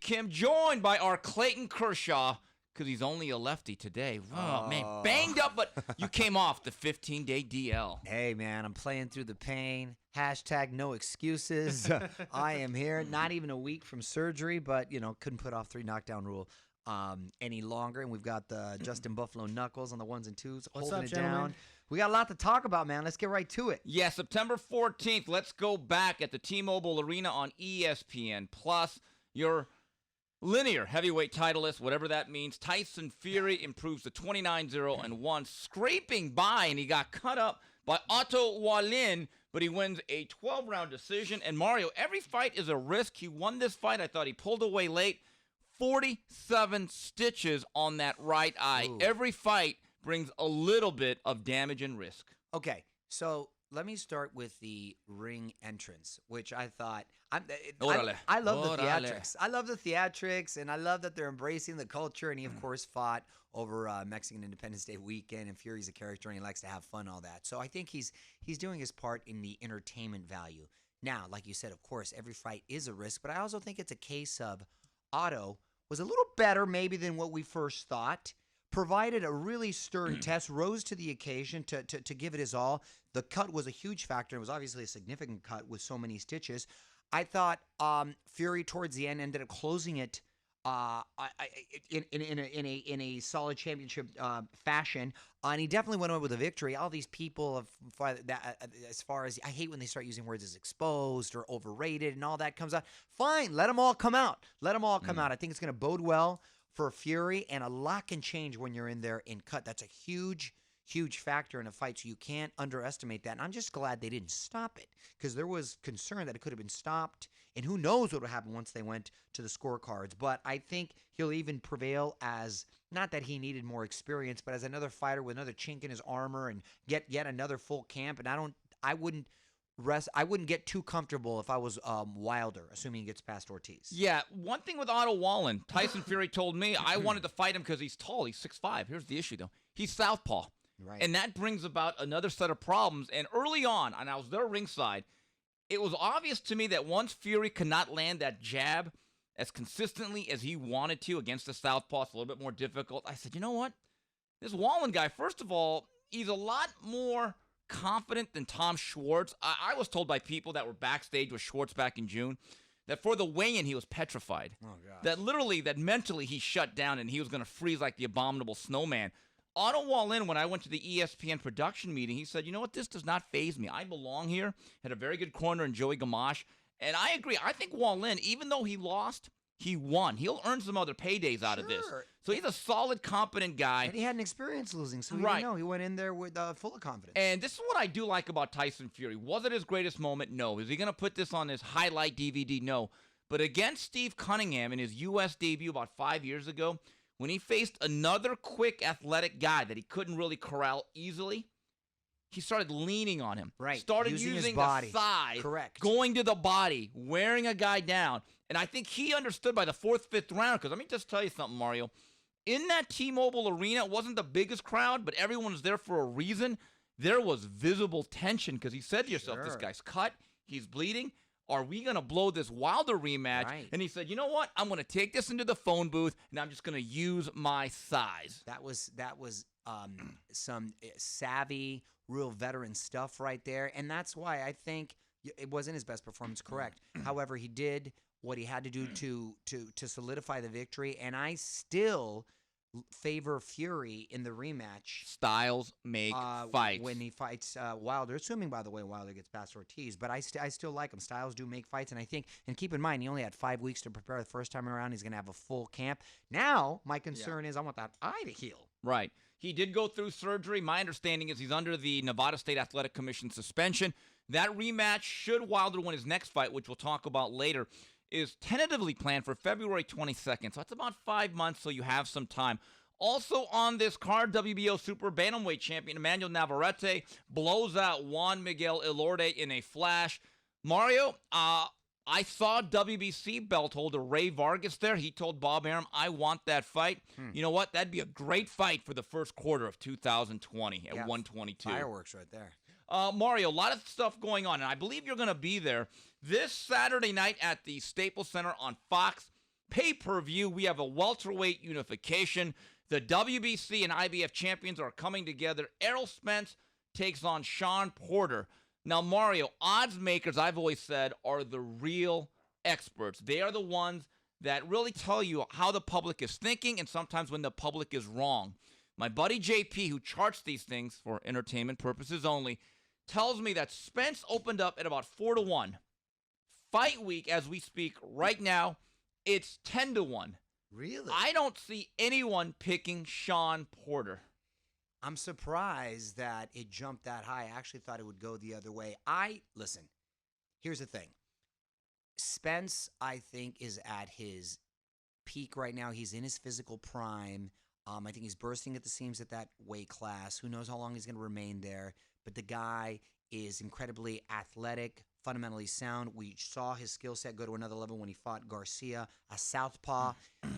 Kim, joined by our Clayton Kershaw, because he's only a lefty today. Oh, man, banged up, but you came off the 15-day DL. Hey, man, I'm playing through the pain. Hashtag no excuses. I am here, not even a week from surgery, but, couldn't put off 3 knockdown rule any longer. And we've got the Justin Buffalo Knuckles on the 1s and 2s holding it down. We got a lot to talk about, man. Let's get right to it. Yeah, September 14th, let's go back at the T-Mobile Arena on ESPN+. Your linear heavyweight titleist, whatever that means, Tyson Fury improves to 29-0-1, scraping by, and he got cut up by Otto Wallin, but he wins a 12-round decision. And Mario, every fight is a risk. He won this fight. I thought he pulled away late. 47 stitches on that right eye. Ooh. Every fight brings a little bit of damage and risk. Okay, so let me start with the ring entrance, which I thought I love the theatrics. I love the theatrics, and I love that they're embracing the culture. And he, of course, fought over Mexican Independence Day weekend, and Fury's a character, and he likes to have fun, all that. So I think he's doing his part in the entertainment value. Now, like you said, of course, every fight is a risk, but I also think it's a case of Otto was a little better maybe than what we first thought. Provided a really stern test, rose to the occasion to give it his all. The cut was a huge factor. It was obviously a significant cut with so many stitches. I thought Fury towards the end ended up closing it in a solid championship fashion, and he definitely went away with a victory. All these people, as far as I hate when they start using words as exposed or overrated and all that comes out. Fine, let them all come out. Let them all come out. I think it's going to bode well for Fury, and a lot can change when you're in there in cut. That's a huge factor in a fight, so you can't underestimate that. And I'm just glad they didn't stop it, because there was concern that it could have been stopped, and who knows what would happen once they went to the scorecards. But I think he'll even prevail as, not that he needed more experience, but as another fighter with another chink in his armor and get yet another full camp. And I wouldn't get too comfortable if I was Wilder, assuming he gets past Ortiz. Yeah, one thing with Otto Wallin, Tyson Fury told me I wanted to fight him because he's tall. He's 6'5". Here's the issue, though. He's southpaw. Right. And that brings about another set of problems. And early on, and I was there ringside, it was obvious to me that once Fury could not land that jab as consistently as he wanted to against the southpaw, it's a little bit more difficult. I said, you know what? This Wallin guy, first of all, he's a lot more confident than Tom Schwartz. I was told by people that were backstage with Schwartz back in June that for the weigh-in he was petrified. Oh, God. That mentally he shut down and he was going to freeze like the abominable snowman. Otto Wallin, when I went to the ESPN production meeting, he said, you know what, this does not faze me. I belong here. Had a very good corner in Joey Gamache. And I agree. I think Wallin, even though he lost, he won. He'll earn some other paydays out of this. So he's a solid, competent guy. And he had an experience losing, so he didn't know. He went in there with full of confidence. And this is what I do like about Tyson Fury. Was it his greatest moment? No. Is he going to put this on his highlight DVD? No. But against Steve Cunningham in his U.S. debut about 5 years ago, when he faced another quick, athletic guy that he couldn't really corral easily, he started leaning on him. Right. Started using his the body. thigh. Correct. Going to the body, wearing a guy down. And I think he understood by the 4th, 5th round, because let me just tell you something, Mario. In that T-Mobile Arena, it wasn't the biggest crowd, but everyone was there for a reason. There was visible tension, because he said to yourself, this guy's cut, he's bleeding. Are we going to blow this Wilder rematch? Right. And he said, you know what? I'm going to take this into the phone booth, and I'm just going to use my size. That was some savvy, real veteran stuff right there. And that's why I think it wasn't his best performance, correct. However, he did what he had to do to solidify the victory. And I still favor Fury in the rematch. Styles make fights. When he fights Wilder, assuming, by the way, Wilder gets past Ortiz. But I still like him. Styles do make fights. And I think, and keep in mind, he only had 5 weeks to prepare the first time around. He's going to have a full camp. Now, my concern is I want that eye to heal. Right. He did go through surgery. My understanding is he's under the Nevada State Athletic Commission suspension. That rematch, should Wilder win his next fight, which we'll talk about later, is tentatively planned for February 22nd. So that's about 5 months, so you have some time. Also on this card, WBO Super Bantamweight champion Emmanuel Navarrete blows out Juan Miguel Elordi in a flash. Mario, I saw WBC belt holder Ray Vargas there. He told Bob Arum, I want that fight. You know what? That'd be a great fight for the first quarter of 2020 at 122. Fireworks right there. Mario, a lot of stuff going on, and I believe you're going to be there this Saturday night at the Staples Center on Fox. pay-per-view, we have a welterweight unification. The WBC and IBF champions are coming together. Errol Spence takes on Sean Porter. Now, Mario, odds makers, I've always said, are the real experts. They are the ones that really tell you how the public is thinking and sometimes when the public is wrong. My buddy JP, who charts these things for entertainment purposes only, tells me that Spence opened up at about 4-1. Fight week, as we speak right now, it's 10-1. Really? I don't see anyone picking Sean Porter. I'm surprised that it jumped that high. I actually thought it would go the other way. Listen, here's the thing. Spence, I think, is at his peak right now. He's in his physical prime. I think he's bursting at the seams at that weight class. Who knows how long he's going to remain there. But the guy is incredibly athletic, fundamentally sound. We saw his skill set go to another level when he fought Garcia, a southpaw.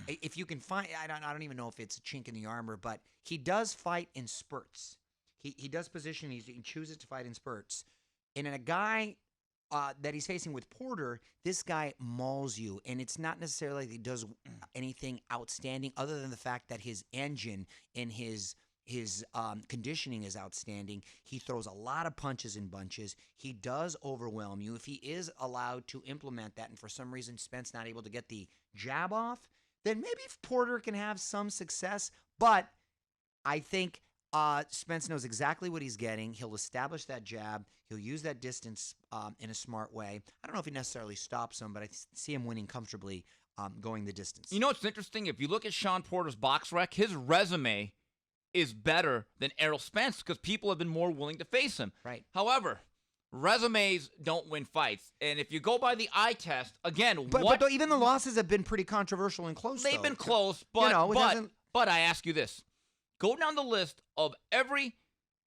If you can find, I don't even know if it's a chink in the armor, but he does fight in spurts. He does position. He chooses to fight in spurts. And in a guy that he's facing with Porter, this guy mauls you, and it's not necessarily like he does anything outstanding other than the fact that his engine and his conditioning is outstanding. He throws a lot of punches and bunches. He does overwhelm you. If he is allowed to implement that, and for some reason Spence not able to get the jab off, then maybe Porter can have some success. But I think Spence knows exactly what he's getting. He'll establish that jab. He'll use that distance in a smart way. I don't know if he necessarily stops him, but I see him winning comfortably going the distance. You know what's interesting? If you look at Sean Porter's box rec, his resume is better than Errol Spence because people have been more willing to face him. Right. However, resumes don't win fights. And if you go by the eye test, again, but even the losses have been pretty controversial and close. They've been close, but, but I ask you this. Go down the list of every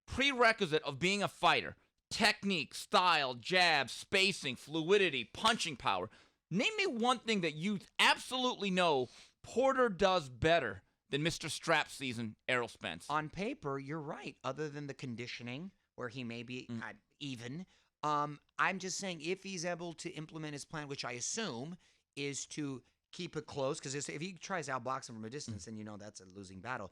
prerequisite of being a fighter. Technique, style, jab, spacing, fluidity, punching power. Name me one thing that you absolutely know Porter does better than Mr. Strap Season Errol Spence. On paper, you're right. Other than the conditioning, where he may be even, I'm just saying if he's able to implement his plan, which I assume is to keep it close, because if he tries to outbox him from a distance, then you know that's a losing battle.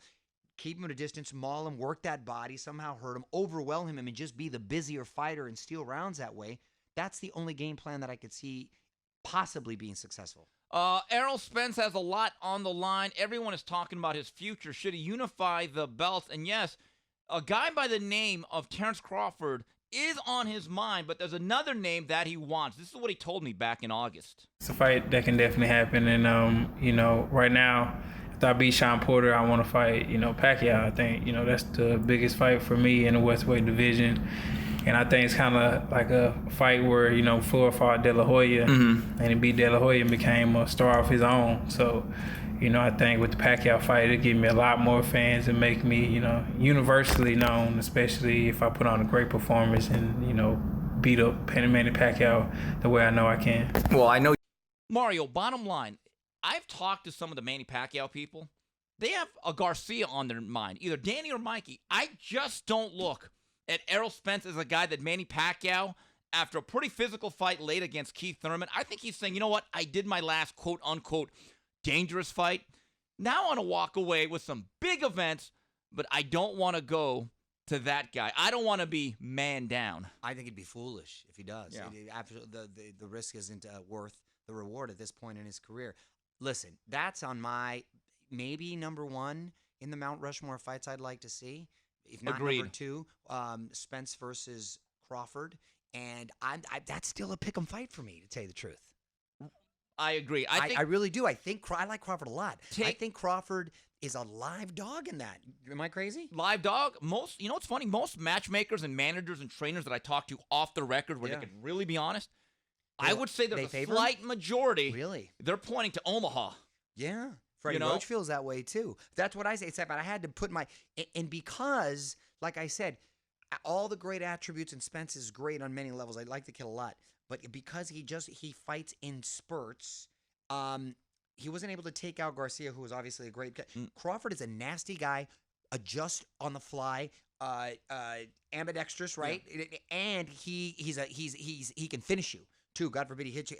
Keep him at a distance, maul him, work that body, somehow hurt him, overwhelm him, and just be the busier fighter and steal rounds that way. That's the only game plan that I could see possibly being successful. Errol Spence has a lot on the line. Everyone is talking about his future. Should he unify the belts? And yes, a guy by the name of Terrence Crawford is on his mind, but there's another name that he wants. This is what he told me back in August. It's a fight that can definitely happen. And, right now, after I beat Sean Porter, I want to fight, Pacquiao. I think, that's the biggest fight for me in the welterweight division. And I think it's kind of like a fight where, Floyd fought De La Hoya, and he beat De La Hoya and became a star of his own. So, I think with the Pacquiao fight, it'll give me a lot more fans and make me, universally known, especially if I put on a great performance and, beat up Manny Pacquiao the way I know I can. Well, I know. Mario, bottom line, I've talked to some of the Manny Pacquiao people. They have a Garcia on their mind, either Danny or Mikey. I just don't look at Errol Spence as a guy that Manny Pacquiao, after a pretty physical fight late against Keith Thurman, I think he's saying, you know what, I did my last quote-unquote dangerous fight. Now I want to walk away with some big events, but I don't want to go to that guy. I don't want to be man down. I think it'd be foolish if he does. Yeah. The risk isn't worth the reward at this point in his career. Listen, that's on my maybe number one in the Mount Rushmore fights I'd like to see. If not Agreed. Number two, Spence versus Crawford. And that's still a pick'em fight for me, to tell you the truth. I agree. I really do. I like Crawford a lot. I think Crawford is a live dog in that. Am I crazy? Live dog. It's funny. Most matchmakers and managers and trainers that I talk to off the record, where they can really be honest, I would say there's a slight majority. Really? They're pointing to Omaha. Yeah. Freddie Roach feels that way too. That's what I say. Except I had to put and because, like I said, all the great attributes, and Spence is great on many levels. I like the kid a lot. But because he fights in spurts, he wasn't able to take out Garcia, who was obviously a great guy. Crawford is a nasty guy, adjust on the fly, ambidextrous, right? Yeah. And he can finish you too. God forbid he hits you.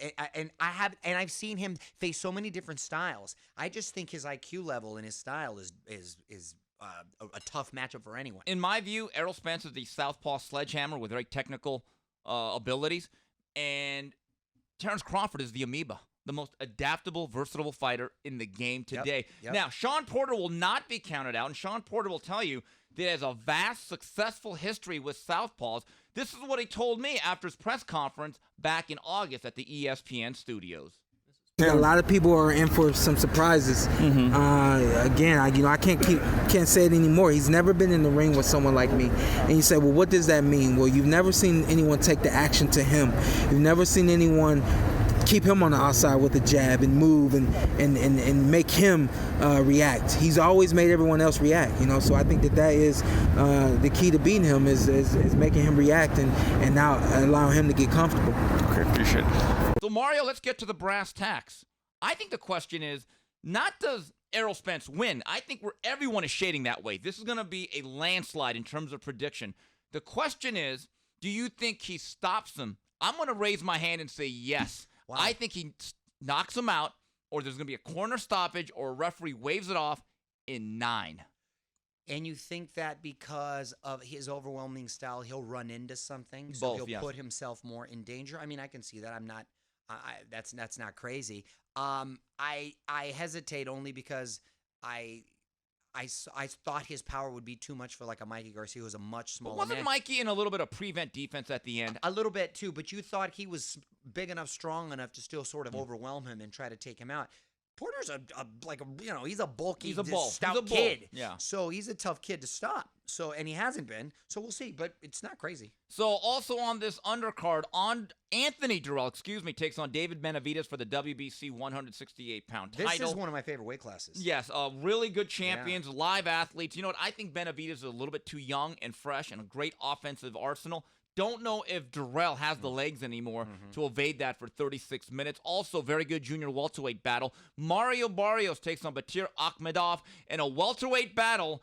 I've seen him face so many different styles. I just think his IQ level and his style is a tough matchup for anyone. In my view, Errol Spence is the southpaw sledgehammer with very technical abilities, and Terrence Crawford is the amoeba, the most adaptable, versatile fighter in the game today. Yep. Now, Sean Porter will not be counted out, and Sean Porter will tell you that he has a vast, successful history with southpaws. This is what he told me after his press conference back in August at the ESPN studios. A lot of people are in for some surprises. Again, I can't say it anymore. He's never been in the ring with someone like me. And you say, well, what does that mean? Well, you've never seen anyone take the action to him. You've never seen anyone keep him on the outside with a jab and move and make him react. He's always made everyone else react, so I think that is the key to beating him is making him react and now allowing him to get comfortable. Okay, appreciate it. So, Mario, let's get to the brass tacks. I think the question is, not does Errol Spence win? I think everyone is shading that way. This is going to be a landslide in terms of prediction. The question is, do you think he stops him? I'm going to raise my hand and say yes. Wow. I think he knocks him out, or there's going to be a corner stoppage, or a referee waves it off in 9. And you think that because of his overwhelming style, he'll run into something, so he'll put himself more in danger? I mean, I can see that. I'm not. That's not crazy. I hesitate only because I thought his power would be too much for like a Mikey Garcia, who was a much smaller man. Wasn't Mikey in a little bit of prevent defense at the end? A little bit too, but you thought he was big enough, strong enough to still sort of overwhelm him and try to take him out. Porter's he's a bulky, stout kid. Yeah. So he's a tough kid to stop. So, and he hasn't been. So we'll see, but it's not crazy. So also on this undercard, Anthony Durrell, takes on David Benavidez for the WBC 168-pound title. This is one of my favorite weight classes. Yes, really good champions, live athletes. You know what? I think Benavidez is a little bit too young and fresh and a great offensive arsenal. Don't know if Durrell has the legs anymore to evade that for 36 minutes. Also, very good junior welterweight battle. Mario Barrios takes on Batir Akhmedov in a welterweight battle.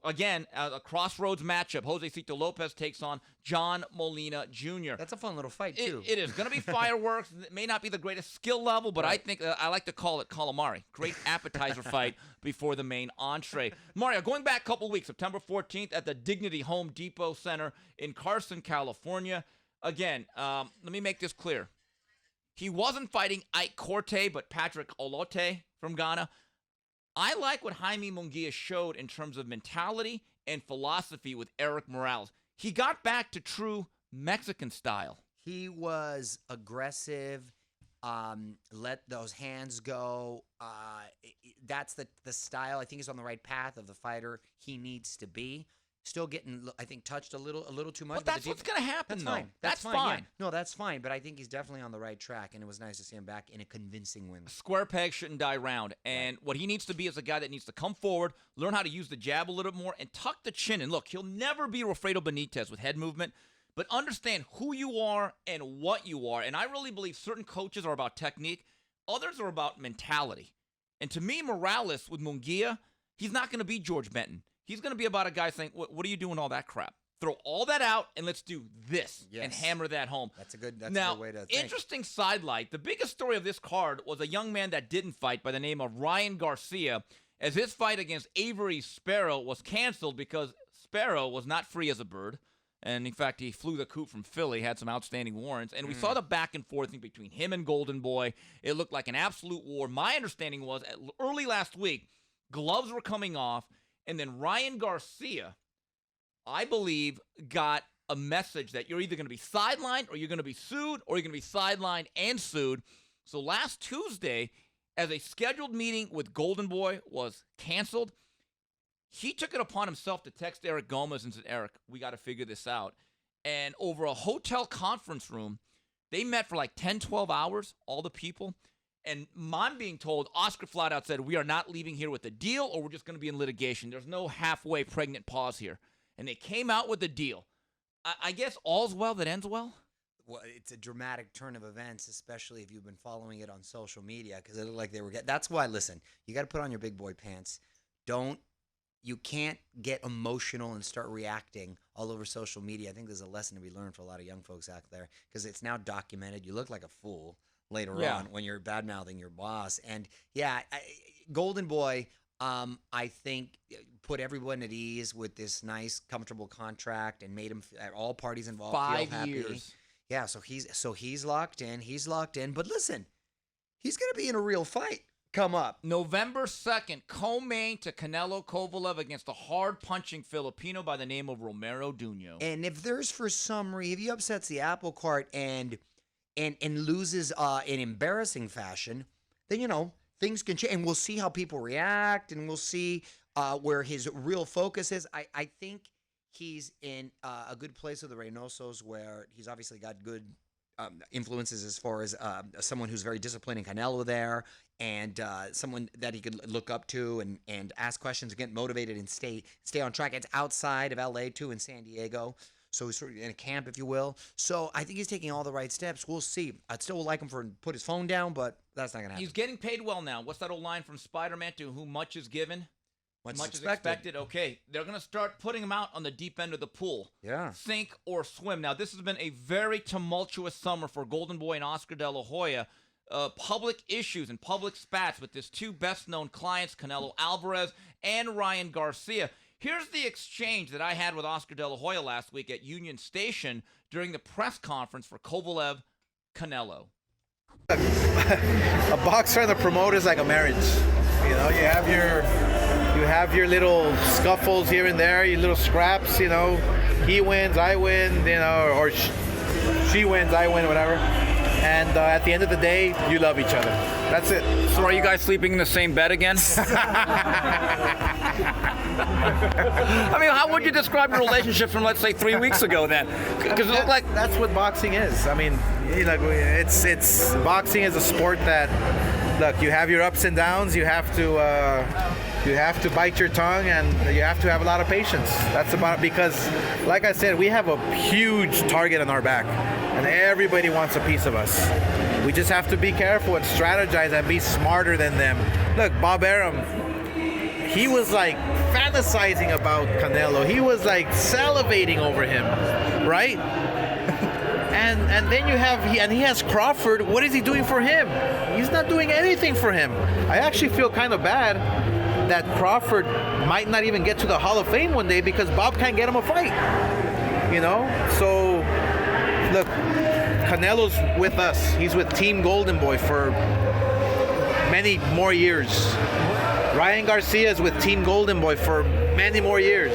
Again, a crossroads matchup. Jose Cito Lopez takes on John Molina Jr. That's a fun little fight, too. It is going to be fireworks. It may not be the greatest skill level, but I think I like to call it calamari. Great appetizer fight before the main entree. Mario, going back a couple weeks, September 14th at the Dignity Home Depot Center in Carson, California. Again, let me make this clear. He wasn't fighting Ike Corte, but Patrick Olote from Ghana. I like what Jaime Munguia showed in terms of mentality and philosophy with Eric Morales. He got back to true Mexican style. He was aggressive, let those hands go. That's the style. I think he's on the right path of the fighter he needs to be. Still getting, I think, touched a little too much. But that's what's going to happen, that's though. Fine. That's fine. Yeah. No, that's fine. But I think he's definitely on the right track, and it was nice to see him back in a convincing win. Square peg shouldn't die round. And what he needs to be is a guy that needs to come forward, learn how to use the jab a little more, and tuck the chin. And look, he'll never be Rafael Benitez with head movement, but understand who you are and what you are. And I really believe certain coaches are about technique. Others are about mentality. And to me, Morales with Munguia, he's not going to be George Benton. He's going to be about a guy saying, what are you doing all that crap? Throw all that out and let's do this and hammer that home. That's a good way to think. Interesting sidelight. The biggest story of this card was a young man that didn't fight by the name of Ryan Garcia, as his fight against Avery Sparrow was canceled because Sparrow was not free as a bird. And, in fact, he flew the coop from Philly, had some outstanding warrants. And we saw the back and forth between him and Golden Boy. It looked like an absolute war. My understanding was early last week, gloves were coming off. And then Ryan Garcia, I believe, got a message that you're either going to be sidelined or you're going to be sued or you're going to be sidelined and sued. So last Tuesday, as a scheduled meeting with Golden Boy was canceled, he took it upon himself to text Eric Gomez and said, Eric, we got to figure this out. And over a hotel conference room, they met for like 10, 12 hours, all the people. And I'm being told, Oscar flat out said, we are not leaving here with a deal or we're just going to be in litigation. There's no halfway pregnant pause here. And they came out with a deal. I guess all's well that ends well? Well, it's a dramatic turn of events, especially if you've been following it on social media, because it looked like they were that's why, listen, you got to put on your big boy pants. Don't you can't get emotional and start reacting all over social media. I think there's a lesson to be learned for a lot of young folks out there because it's now documented. You look like a fool later on when you're bad-mouthing your boss. And Golden Boy, I think put everyone at ease with this nice, comfortable contract and made him all parties involved feel happy. 5 years. Yeah, so he's locked in. He's locked in. But listen, he's gonna be in a real fight come up. November 2nd, co-main to Canelo Kovalev against a hard-punching Filipino by the name of Romero Duño. And if there's for some reason, if he upsets the apple cart and loses in embarrassing fashion, then things can change, and we'll see how people react, and we'll see where his real focus is. I think he's in a good place with the Reynosos, where he's obviously got good influences as far as someone who's very disciplined in Canelo there, and someone that he could look up to and ask questions and get motivated and stay on track. It's outside of LA too, in San Diego. So he's sort of in a camp, if you will. So I think he's taking all the right steps. We'll see. I'd still like him for put his phone down, but that's not going to happen. He's getting paid well now. What's that old line from Spider-Man, to whom much is given? Much is expected. Okay, they're going to start putting him out on the deep end of the pool. Yeah. Sink or swim. Now, this has been a very tumultuous summer for Golden Boy and Oscar De La Hoya. Public issues and public spats with his two best-known clients, Canelo Alvarez and Ryan Garcia. Here's the exchange that I had with Oscar De La Hoya last week at Union Station during the press conference for Kovalev-Canelo. A boxer and a promoter is like a marriage. You have your little scuffles here and there, your little scraps. He wins, I win. Or she wins, I win, whatever. And at the end of the day, you love each other. That's it. So are you guys sleeping in the same bed again? I mean, how would you describe your relationship from, let's say, 3 weeks ago then? Because it looked like... That's what boxing is. I mean, it's boxing is a sport that, look, you have your ups and downs. You have to bite your tongue, and you have to have a lot of patience. That's about, because, like I said, we have a huge target on our back, and everybody wants a piece of us. We just have to be careful and strategize and be smarter than them. Look, Bob Arum, he was like fantasizing about Canelo. He was like salivating over him, right? And then he has Crawford. What is he doing for him? He's not doing anything for him. I actually feel kind of bad that Crawford might not even get to the Hall of Fame one day because Bob can't get him a fight. So look, Canelo's with us. He's with Team Golden Boy for many more years. Ryan Garcia is with Team Golden Boy for many more years.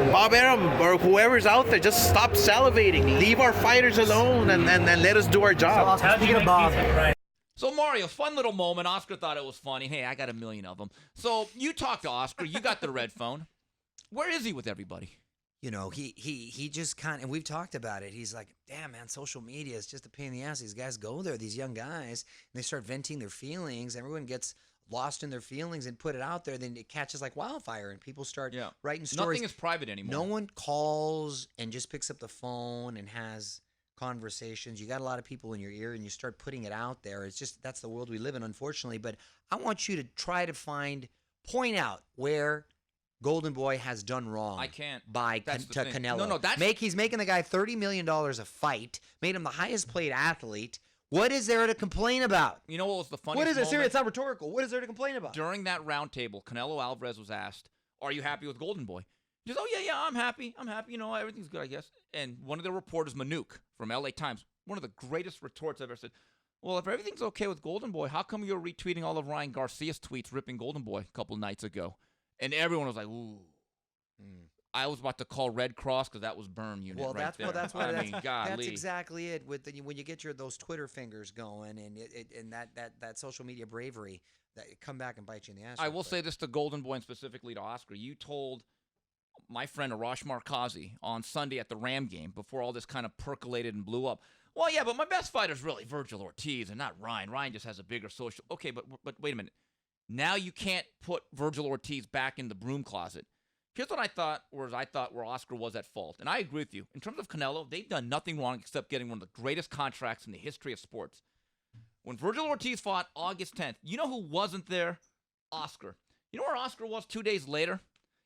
Bob Arum or whoever's out there, just stop salivating. Leave our fighters alone and let us do our job. Speaking of Bob, So, Mario, fun little moment. Oscar thought it was funny. Hey, I got a million of them. So, you talked to Oscar. You got the red phone. Where is he with everybody? He just and we've talked about it. He's like, damn, man, social media is just a pain in the ass. These guys go there, these young guys, and they start venting their feelings. Everyone gets lost in their feelings and put it out there. Then it catches like wildfire, and people start writing stories. Nothing is private anymore. No one calls and just picks up the phone and has conversations. You got a lot of people in your ear, and you start putting it out there. It's just, that's the world we live in, unfortunately. But I want you to try to point out where Golden Boy has done wrong. I can't. To Canelo. No, he's making the guy $30 million a fight, made him the highest paid athlete. What is there to complain about? You know what was the funniest What is it? moment? Seriously, it's not rhetorical. What is there to complain about? During that roundtable, Canelo Alvarez was asked, are you happy with Golden Boy? He goes, oh, yeah, I'm happy. Everything's good, I guess. And one of the reporters, Manouk from LA Times, one of the greatest retorts I've ever said, well, if everything's okay with Golden Boy, how come you're retweeting all of Ryan Garcia's tweets ripping Golden Boy a couple nights ago? And everyone was like, ooh. I was about to call Red Cross because that was burn unit right there. That's exactly it. When you get those Twitter fingers going and that social media bravery, that come back and bite you in the ass. I will say this to Golden Boy and specifically to Oscar. You told my friend Arash Markazi on Sunday at the Ram game before all this kind of percolated and blew up. Well, yeah, but my best fighter's really Virgil Ortiz and not Ryan. Ryan just has a bigger social. Okay, but wait a minute. Now you can't put Virgil Ortiz back in the broom closet. Here's what I thought where Oscar was at fault. And I agree with you. In terms of Canelo, they've done nothing wrong except getting one of the greatest contracts in the history of sports. When Virgil Ortiz fought August 10th, you know who wasn't there? Oscar. You know where Oscar was 2 days later?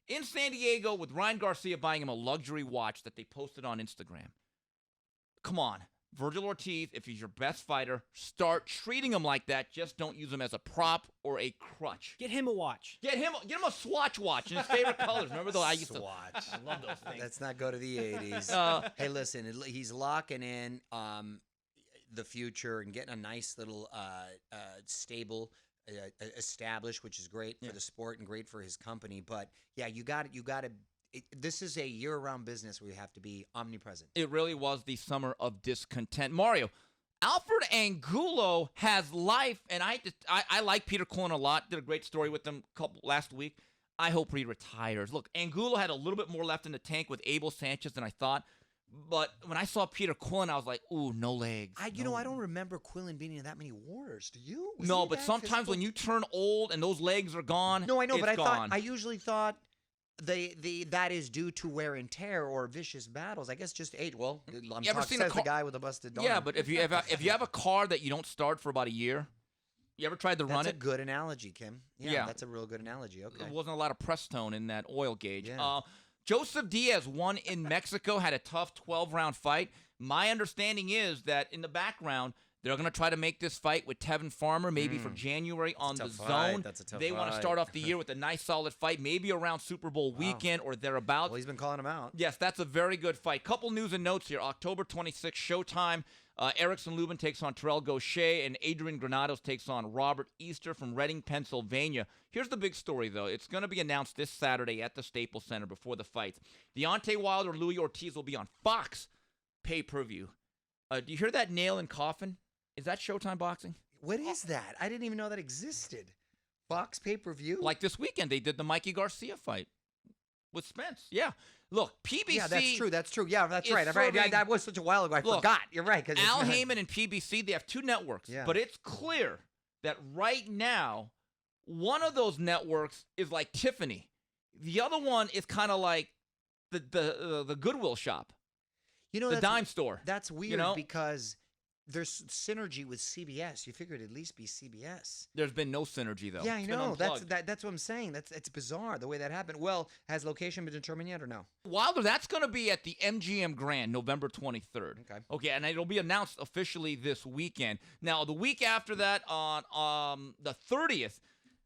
In San Diego with Ryan Garcia buying him a luxury watch that they posted on Instagram. Come on. Virgil Ortiz, if he's your best fighter, start treating him like that. Just don't use him as a prop or a crutch. Get him a watch. Get him a Swatch watch in his favorite colors. Remember those? I used to Swatch. I love those things. Let's not go to the 80s. Hey, listen, he's locking in the future and getting a nice little stable established, which is great for the sport and great for his company. But yeah, you got to. This is a year-round business where you have to be omnipresent. It really was the summer of discontent. Mario, Alfred Angulo has life, and I like Peter Quillen a lot. Did a great story with him last week. I hope he retires. Look, Angulo had a little bit more left in the tank with Abel Sanchez than I thought. But when I saw Peter Quillen, I was like, ooh, no legs. I don't remember Quillen being in that many wars. Do you? No, but sometimes when you turn old and those legs are gone, no, I know, but I usually usually thought that is due to wear and tear or vicious battles. I guess just age. Well, you ever seen says the guy with a busted arm. Yeah, but if you have a car that you don't start for about a year, you ever tried to run it? That's a good analogy, Kim. Yeah, that's a real good analogy. Okay. There wasn't a lot of press tone in that oil gauge. Yeah. Joseph Diaz won in Mexico, had a tough 12-round fight. My understanding is that in the background, they're going to try to make this fight with Tevin Farmer maybe for January on the zone. That's a tough They want to fight. start off the year with a nice solid fight, maybe around Super Bowl weekend or thereabouts. Well, he's been calling him out. Yes, that's a very good fight. Couple news and notes here. October 26th, Showtime. Erickson Lubin takes on Terrell Gaucher, and Adrian Granados takes on Robert Easter from Reading, Pennsylvania. Here's the big story, though. It's going to be announced this Saturday at the Staples Center before the fights. Deontay Wilder, Louis Ortiz will be on Fox pay-per-view. Do you hear that nail and coffin? Is that Showtime Boxing? What is that? I didn't even know that existed. Fox pay-per-view? Like this weekend, they did the Mikey Garcia fight with Spence. Yeah. Look, PBC. Yeah, that's true. Yeah, that's right. serving- That was such a while ago. I forgot. You're right. Al Heyman and PBC, they have two networks. Yeah. But it's clear that right now, one of those networks is like Tiffany. The other one is kind of like the Goodwill shop, the dime store. That's weird know? because there's synergy with CBS. You figured it'd at least be CBS. There's been no synergy, though. Yeah, I It's been know. unplugged. That's what I'm saying. It's bizarre the way that happened. Well, has location been determined yet or no? Wilder, that's going to be at the MGM Grand, November 23rd. Okay. And it'll be announced officially this weekend. Now, the week after that, on the 30th,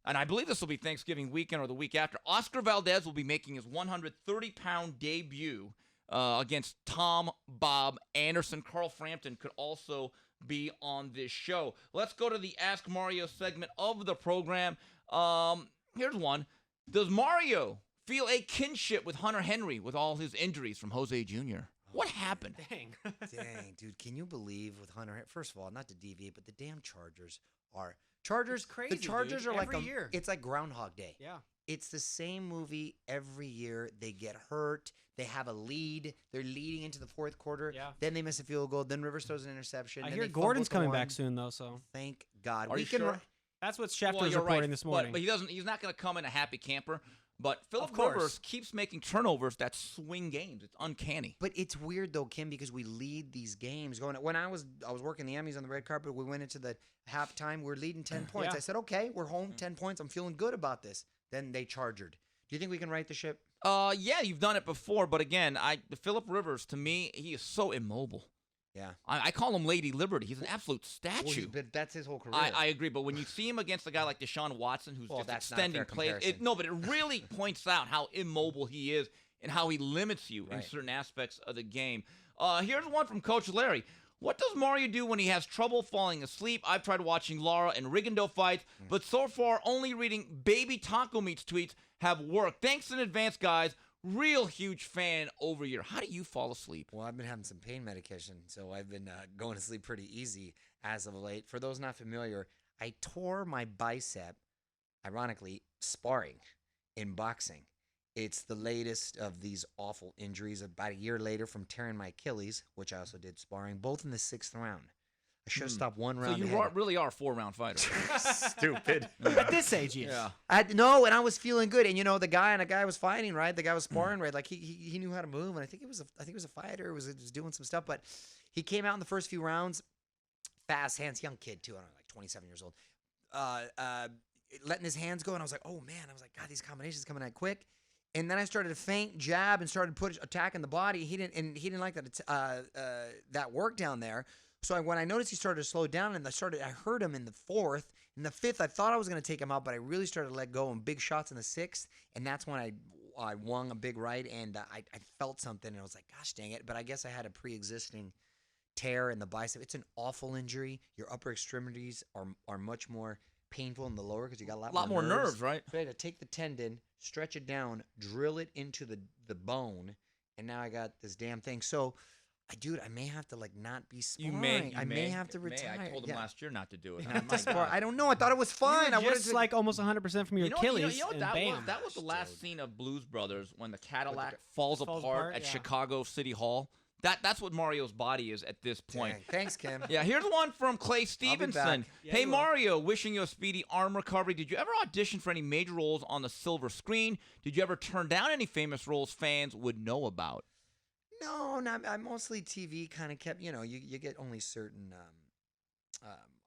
and I believe this will be Thanksgiving weekend or the week after, Oscar Valdez will be making his 130-pound debut against Tom Bob Anderson. Carl Frampton could also be on this show. Let's go to the Ask Mario segment of the program. Here's one. Does Mario feel a kinship with Hunter Henry with all his injuries from Jose Jr.? What happened? Dang. Dang, dude, can you believe with Hunter? First of all, not to deviate, but the damn Chargers are Chargers. It's crazy, The Chargers dude. are like Every year. It's like Groundhog Day. Yeah. It's the same movie every year. They get hurt. They have a lead. They're leading into the fourth quarter. Yeah. Then they miss a field goal. Then Rivers throws an interception. I then hear they fumble Gordon's at the coming one. back soon, though, so. Thank God. Are we you can. sure? That's what Schefter's you're reporting right, this morning. But he's not going to come in a happy camper. But Philip Of course. Rivers keeps making turnovers that swing games. It's uncanny. But it's weird though, Kim, because we lead these games. When I was working the Emmys on the red carpet, we went into the halftime. We're leading 10 points. Yeah. I said, okay, we're home 10 points. I'm feeling good about this. Then they chargered. Do you think we can right the ship? Yeah, you've done it before, but again, Philip Rivers, to me, he is so immobile. Yeah. I call him Lady Liberty. He's an absolute statue. But that's his whole career. I agree, but when you see him against a guy like Deshaun Watson, who's Well, just that's not a extending fair plays, comparison. but it really points out how immobile he is and how he limits you in Right. certain aspects of the game. Here's one from Coach Larry. What does Mario do when he has trouble falling asleep? I've tried watching Lara and Rigondeaux fights, but so far only reading Baby Taco Meat's tweets have worked. Thanks in advance, guys. Real huge fan over here. How do you fall asleep? Well, I've been having some pain medication, so I've been going to sleep pretty easy as of late. For those not familiar, I tore my bicep, ironically, sparring in boxing. It's the latest of these awful injuries. About a year later from tearing my Achilles, which I also did sparring, both in the 6th round. I should have stopped one So round you ahead. really are a 4-round fighter. Stupid. At this age, yes. Yeah. No, and I was feeling good. And you know, the guy was fighting, right? The guy was sparring, right? Like he knew how to move, and I think it was a fighter. Was doing some stuff, but he came out in the first few rounds, fast hands, young kid too. I don't know, like 27 years old. letting his hands go, and I was like, oh man, I was like, God, these combinations coming out quick. And then I started to feint, jab, and started attacking the body. He didn't like that work down there. So when I noticed he started to slow down, and I heard him in the fourth. In the fifth, I thought I was going to take him out, but I really started to let go and big shots in the sixth. And that's when I won a big right, and I felt something, and I was like, gosh dang it. But I guess I had a pre-existing tear in the bicep. It's an awful injury. Your upper extremities are much more painful than the lower because you got a lot more nerves, right? So I had to take the tendon, stretch it down, drill it into the bone, and now I got this damn thing. So, dude, I may have to not be sparring. I may have to retire. I told him last year not to do it. Not to spar. I don't know. I thought it was fun. I Just like almost 100% from your Achilles. You know and that bam. was? That was the last scene of Blues Brothers when the Cadillac falls falls apart apart, at yeah. Chicago City Hall. That's what Mario's body is at this point. Dang. Thanks, Kim. Yeah, here's one from Clay Stevenson. back. Yeah, Hey, you will. Mario, wishing you a speedy arm recovery. Did you ever audition for any major roles on the silver screen? Did you ever turn down any famous roles fans would know about? No, I mostly TV kind of kept, you get only certain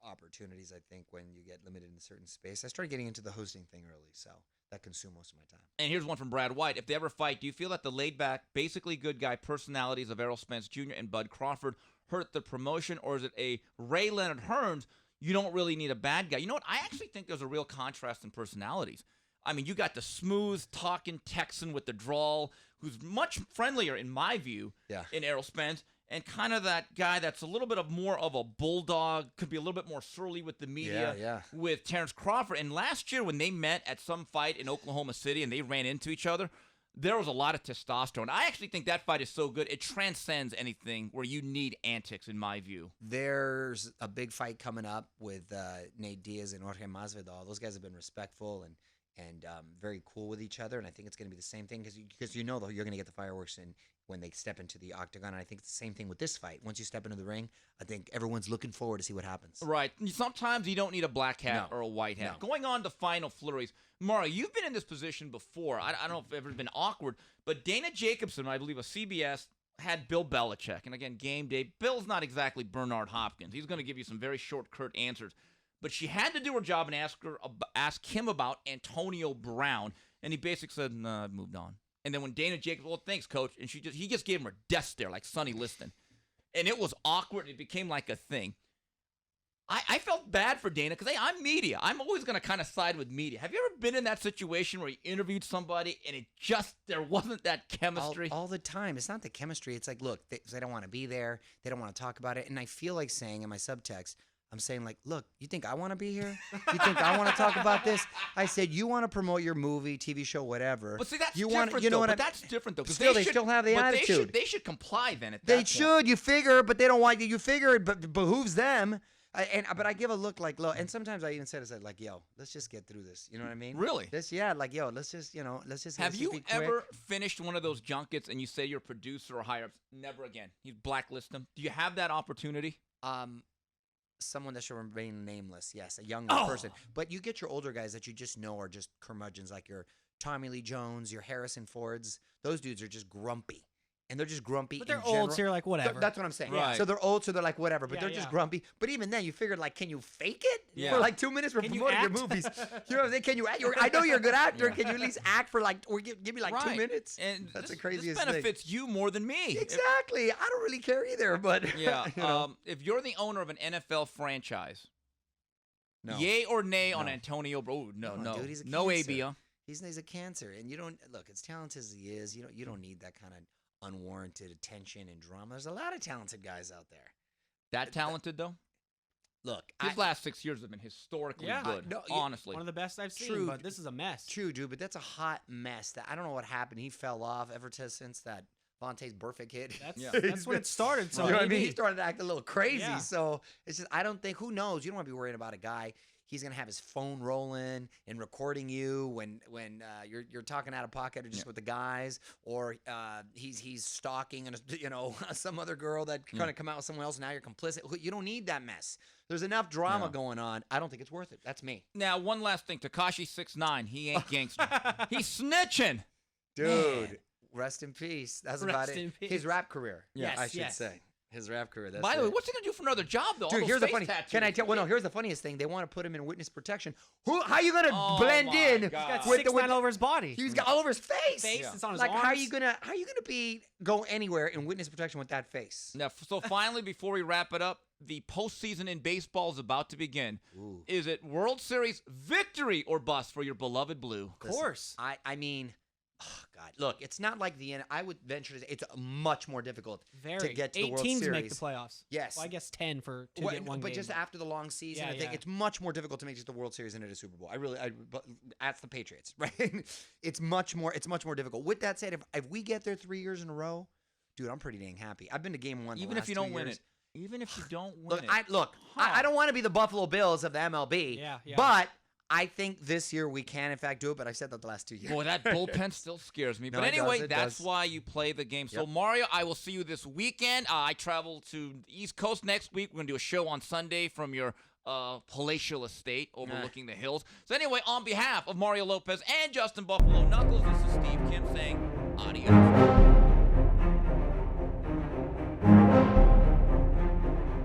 opportunities, I think, when you get limited in a certain space. I started getting into the hosting thing early, so that consumed most of my time. And here's one from Brad White. If they ever fight, do you feel that the laid-back, basically good guy personalities of Errol Spence Jr. and Bud Crawford hurt the promotion, or is it a Ray Leonard Hearns, you don't really need a bad guy? You know what? I actually think there's a real contrast in personalities. I mean, you got the smooth-talking Texan with the drawl, who's much friendlier, in my view, in Errol Spence, and kind of that guy that's a little bit more of a bulldog, could be a little bit more surly with the media with Terrence Crawford. And last year when they met at some fight in Oklahoma City and they ran into each other, there was a lot of testosterone. I actually think that fight is so good, it transcends anything where you need antics, in my view. There's a big fight coming up with Nate Diaz and Jorge Masvidal. Those guys have been respectful and very cool with each other, and I think it's going to be the same thing because you're going to get the fireworks when they step into the octagon. And I think it's the same thing with this fight. Once you step into the ring, I think everyone's looking forward to see what happens. Right. Sometimes you don't need a black hat or a white hat. No. Going on to final flurries, Mario, you've been in this position before. I don't know if it's ever been awkward, but Dana Jacobson, I believe, of CBS, had Bill Belichick. And again, game day, Bill's not exactly Bernard Hopkins. He's going to give you some very short, curt answers. But she had to do her job and ask him about Antonio Brown, and he basically said, "No, I've moved on." And then when Dana Jacobs, well, thanks, coach, and he just gave him a death stare like Sonny Liston, and it was awkward. It became like a thing. I felt bad for Dana because I'm media. I'm always going to kind of side with media. Have you ever been in that situation where you interviewed somebody and there wasn't that chemistry? All the time. It's not the chemistry. It's like, look, they don't want to be there. They don't want to talk about it. And I feel like saying in my subtext, I'm saying, like, look, you think I want to be here? You think I want to talk about this? I said, you want to promote your movie, TV show, whatever. But see, that's different, different, that's different, though. Still, they still have the attitude. They should comply then at that They point. should. You figure, but they don't want you. You figure it behooves them. But I give a look like, look, and sometimes I even said, like, yo, let's just get through this. You know what I mean? Really? Let's just Have you be quick. ever finished one of those junkets and you say your producer or higher ups, never again? You blacklist them. Do you have that opportunity? Someone that should remain nameless, yes, a young person. But you get your older guys that you just know are just curmudgeons, like your Tommy Lee Jones, your Harrison Fords. Those dudes are just grumpy. And they're just grumpy. But they're in old, general. so you're like, whatever. That's what I'm saying. Right. So they're old, so they're like, whatever. But Yeah, they're just yeah. grumpy. But even then, you figured, like, can you fake it Yeah. for like 2 minutes? We're Can you promoting your act? movies. You know what I'm saying? Can you act? I know you're a good actor. Can you at least act for or give me like 2 minutes? And That's the this craziest thing. benefits you more than me. Exactly. I don't really care either. But Yeah. you know? If you're the owner of an NFL franchise, No. yay or nay on No. Antonio? Oh, no. Dude, he's a No cancer. AB, huh? He's a cancer, and you don't look as talented as he is. You don't need that kind of unwarranted attention and drama. There's a lot of talented guys out there. That talented, though? Look, His last 6 years have been historically Yeah. good, No, honestly. One of the best I've seen, True. but this is a mess. true, dude, but that's a hot mess. That I don't know what happened. He fell off ever since that Vontae's Burfict hit. That's when it started. So you know what I mean? maybe- He started to act a little crazy. Yeah. So it's just I don't think who knows. You don't want to be worried about a guy. He's gonna have his phone rolling and recording you when you're talking out of pocket or just with the guys, or he's stalking and some other girl that kind of come out with someone else. And now you're complicit. You don't need that mess. There's enough drama going on. I don't think it's worth it. That's me, Now, one last thing. Tekashi 6ix9ine, he ain't gangster. He's snitching. dude. Rest in peace. That's about Rest in it. peace. His rap career. Yes, I should yes. say. His rap career. That's By the way, it. what's he gonna do for another job though? All Dude, those here's the face funny. tattoos. Can I tell? Well, no. Here's the funniest thing. They want to put him in witness protection. How you gonna Oh blend my in God. Got with 6'9" all over his body. He's got all over his face. Face, it's on his Like how arms. you gonna go anywhere in witness protection with that face? Now, so finally, before we wrap it up, the postseason in baseball is about to begin. Ooh. Is it World Series victory or bust for your beloved Blue? Of course. I mean, oh God, look, it's not like I would venture to say it's much more difficult Very. to get to 8 the World teams Series. make the playoffs. Yes. Well, I guess 10 to Well, get one but game. just after the long season, Yeah, I think yeah. it's much more difficult to make it to the World Series than it is Super Bowl. But that's the Patriots, right? It's much more difficult. With that said, if we get there 3 years in a row, dude, I'm pretty dang happy. I've been to game one. Even if you don't win it. Even if you don't win Look, it. I don't want to be the Buffalo Bills of the MLB. Yeah, yeah. But I think this year we can, in fact, do it. But I've said that the last 2 years. Boy, that bullpen still scares me. No, But it does, anyway, it that's does. why you play the game. So, Yep. Mario, I will see you this weekend. I travel to the East Coast next week. We're going to do a show on Sunday from your palatial estate overlooking the hills. So, anyway, on behalf of Mario Lopez and Justin Buffalo Knuckles, this is Steve Kim saying